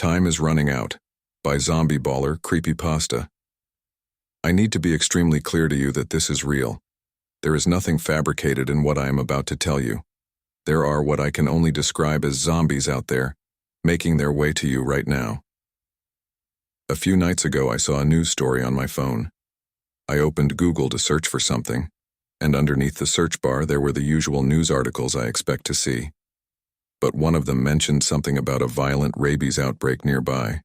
Time is Running Out by Zombie Baller Creepypasta. I need to be extremely clear to you that this is real. There is nothing fabricated in what I am about to tell you. There are what I can only describe as zombies out there, making their way to you right now. A few nights ago I saw a news story on my phone. I opened Google to search for something, and underneath the search bar there were the usual news articles I expect to see. But one of them mentioned something about a violent rabies outbreak nearby.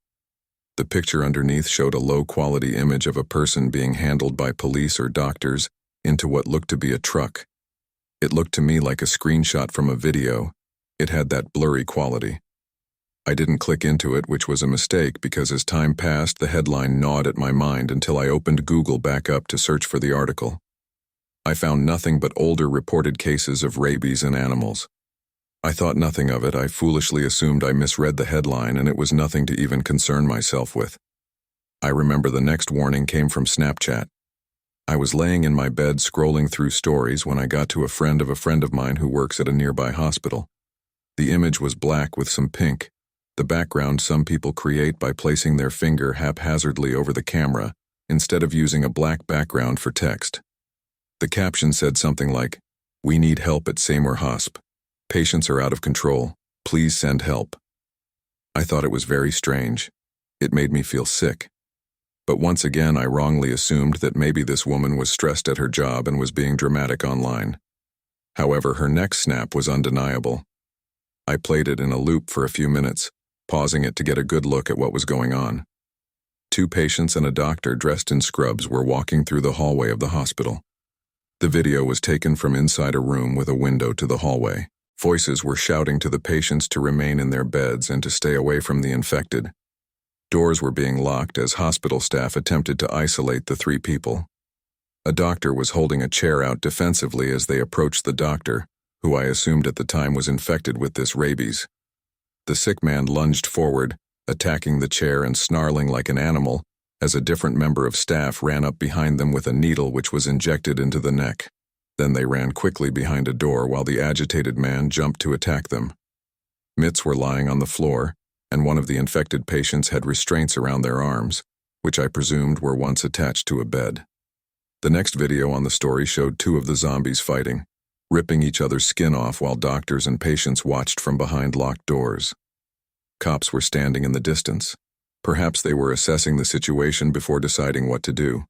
The picture underneath showed a low-quality image of a person being handled by police or doctors into what looked to be a truck. It looked to me like a screenshot from a video. It had that blurry quality. I didn't click into it, which was a mistake because as time passed, the headline gnawed at my mind until I opened Google back up to search for the article. I found nothing but older reported cases of rabies in animals. I thought nothing of it. I foolishly assumed I misread the headline and it was nothing to even concern myself with. I remember the next warning came from Snapchat. I was laying in my bed scrolling through stories when I got to a friend of mine who works at a nearby hospital. The image was black with some pink, the background some people create by placing their finger haphazardly over the camera instead of using a black background for text. The caption said something like, "We need help at Seymour Hosp. Patients are out of control. Please send help." I thought it was very strange. It made me feel sick. But once again, I wrongly assumed that maybe this woman was stressed at her job and was being dramatic online. However, her next snap was undeniable. I played it in a loop for a few minutes, pausing it to get a good look at what was going on. Two patients and a doctor dressed in scrubs were walking through the hallway of the hospital. The video was taken from inside a room with a window to the hallway. Voices were shouting to the patients to remain in their beds and to stay away from the infected. Doors were being locked as hospital staff attempted to isolate the three people. A doctor was holding a chair out defensively as they approached the doctor, who I assumed at the time was infected with this rabies. The sick man lunged forward, attacking the chair and snarling like an animal, as a different member of staff ran up behind them with a needle which was injected into the neck. Then they ran quickly behind a door while the agitated man jumped to attack them. Mitts were lying on the floor, and one of the infected patients had restraints around their arms, which I presumed were once attached to a bed. The next video on the story showed two of the zombies fighting, ripping each other's skin off while doctors and patients watched from behind locked doors. Cops were standing in the distance. Perhaps they were assessing the situation before deciding what to do.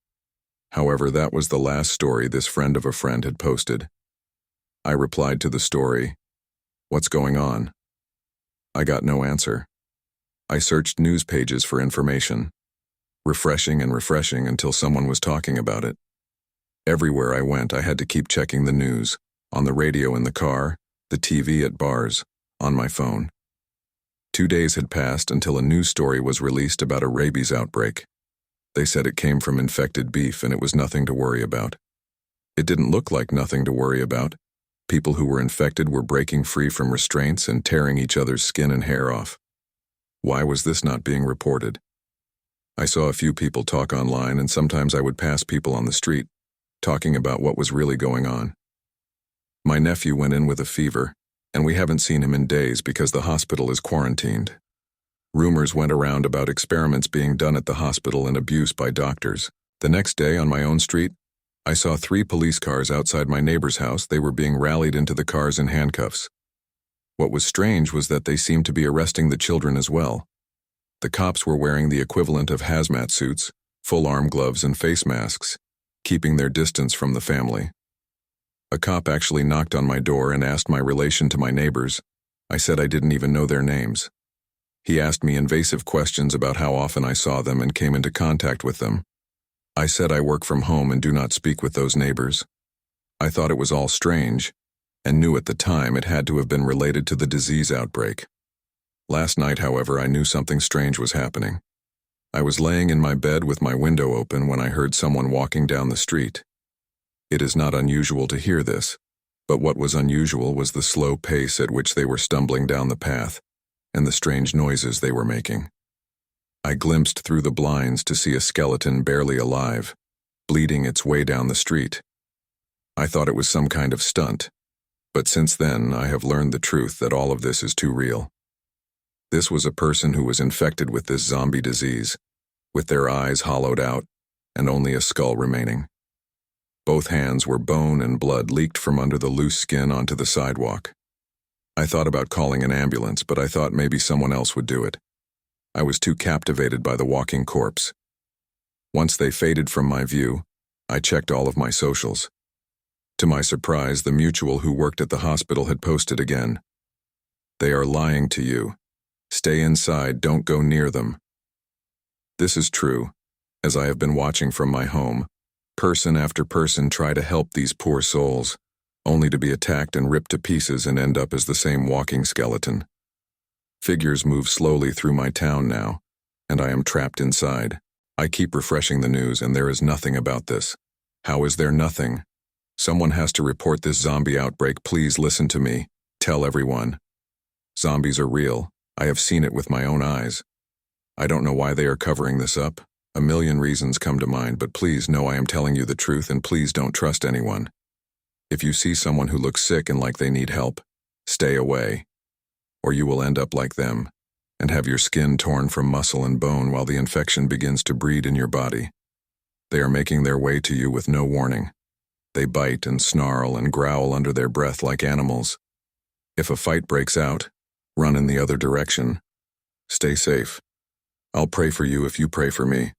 However, that was the last story this friend of a friend had posted. I replied to the story, "What's going on?" I got no answer. I searched news pages for information, refreshing and refreshing until someone was talking about it. Everywhere I went, I had to keep checking the news, on the radio in the car, the TV at bars, on my phone. 2 days had passed until a news story was released about a rabies outbreak. They said it came from infected beef and it was nothing to worry about. It didn't look like nothing to worry about. People who were infected were breaking free from restraints and tearing each other's skin and hair off. Why was this not being reported? I saw a few people talk online, and sometimes I would pass people on the street, talking about what was really going on. My nephew went in with a fever, and we haven't seen him in days because the hospital is quarantined. Rumors went around about experiments being done at the hospital and abuse by doctors. The next day on my own street, I saw 3 police cars outside my neighbor's house. They were being rallied into the cars in handcuffs. What was strange was that they seemed to be arresting the children as well. The cops were wearing the equivalent of hazmat suits, full arm gloves and face masks, keeping their distance from the family. A cop actually knocked on my door and asked my relation to my neighbors. I said I didn't even know their names. He asked me invasive questions about how often I saw them and came into contact with them. I said I work from home and do not speak with those neighbors. I thought it was all strange, and knew at the time it had to have been related to the disease outbreak. Last night, however, I knew something strange was happening. I was laying in my bed with my window open when I heard someone walking down the street. It is not unusual to hear this, but what was unusual was the slow pace at which they were stumbling down the path, and the strange noises they were making. I glimpsed through the blinds to see a skeleton barely alive, bleeding its way down the street. I thought it was some kind of stunt, but since then I have learned the truth that all of this is too real. This was a person who was infected with this zombie disease, with their eyes hollowed out and only a skull remaining. Both hands were bone and blood leaked from under the loose skin onto the sidewalk. I thought about calling an ambulance, but I thought maybe someone else would do it. I was too captivated by the walking corpse. Once they faded from my view, I checked all of my socials. To my surprise, the mutual who worked at the hospital had posted again. "They are lying to you. Stay inside, don't go near them." This is true, as I have been watching from my home. Person after person try to help these poor souls, only to be attacked and ripped to pieces and end up as the same walking skeleton. Figures move slowly through my town now, and I am trapped inside. I keep refreshing the news, and there is nothing about this. How is there nothing? Someone has to report this zombie outbreak. Please listen to me. Tell everyone. Zombies are real. I have seen it with my own eyes. I don't know why they are covering this up. A million reasons come to mind, but please know I am telling you the truth, and please don't trust anyone. If you see someone who looks sick and like they need help, stay away, or you will end up like them and have your skin torn from muscle and bone while the infection begins to breed in your body. They are making their way to you with no warning. They bite and snarl and growl under their breath like animals. If a fight breaks out, run in the other direction. Stay safe. I'll pray for you if you pray for me.